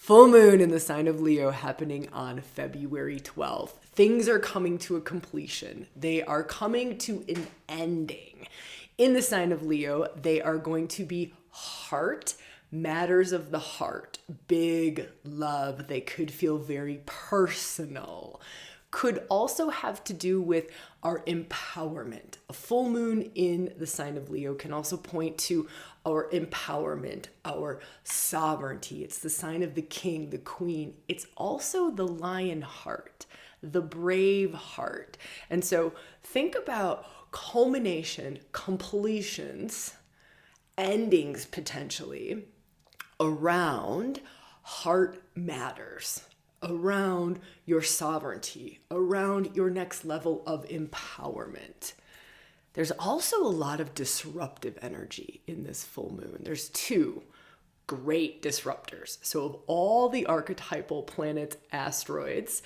Full moon in the sign of Leo happening on February 12th. Things are coming to a completion. They are coming to an ending. In the sign of Leo, they are going to be heart, matters of the heart, big love. They could feel very personal. Could also have to do with our empowerment. A full moon in the sign of Leo can also point to our empowerment, our sovereignty. It's the sign of the king, the queen. It's also the lion heart, the brave heart. And so think about culmination, completions, endings potentially around heart matters, around your sovereignty, around your next level of empowerment. There's also a lot of disruptive energy in this full moon. There's two great disruptors. So of all the archetypal planets, asteroids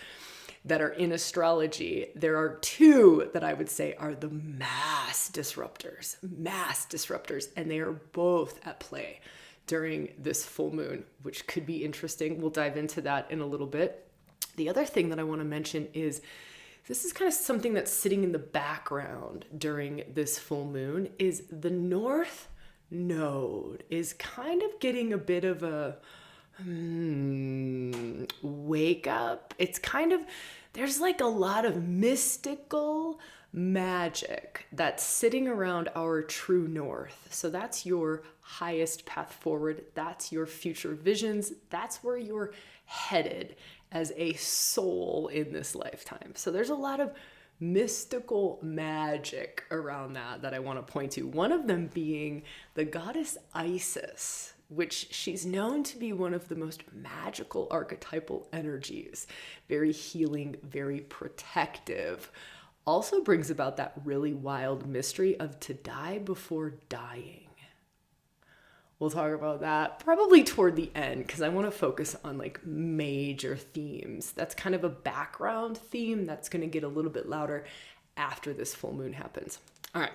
that are in astrology, there are two that I would say are the mass disruptors, and they are both at play during this full moon, which could be interesting. We'll dive into that in a little bit. The other thing that I want to mention is this is kind of something that's sitting in the background during this full moon is the North Node is kind of getting a bit of a wake up. It's kind of, there's like a lot of mystical magic that's sitting around our true north. So that's your highest path forward. That's your future visions. That's where you're headed as a soul in this lifetime. So there's a lot of mystical magic around that I want to point to. One of them being the goddess Isis, which she's known to be one of the most magical archetypal energies. Very healing, very protective. Also brings about that really wild mystery of to die before dying. We'll talk about that probably toward the end because I want to focus on like major themes. That's kind of a background theme that's going to get a little bit louder after this full moon happens. All right,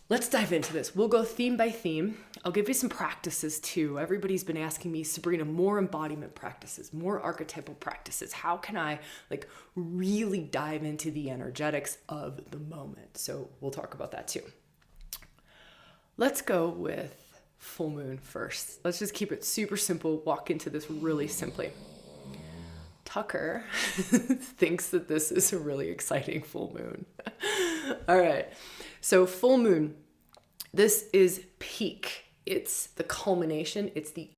let's dive into this. We'll go theme by theme. I'll give you some practices too. Everybody's been asking me, Sabrina, more embodiment practices, more archetypal practices. How can I like really dive into the energetics of the moment? So we'll talk about that too. Let's go with full moon first. Let's just keep it super simple. Walk into this really simply. Tucker thinks that this is a really exciting full moon. All right. So full moon, this is peak. It's the culmination. It's the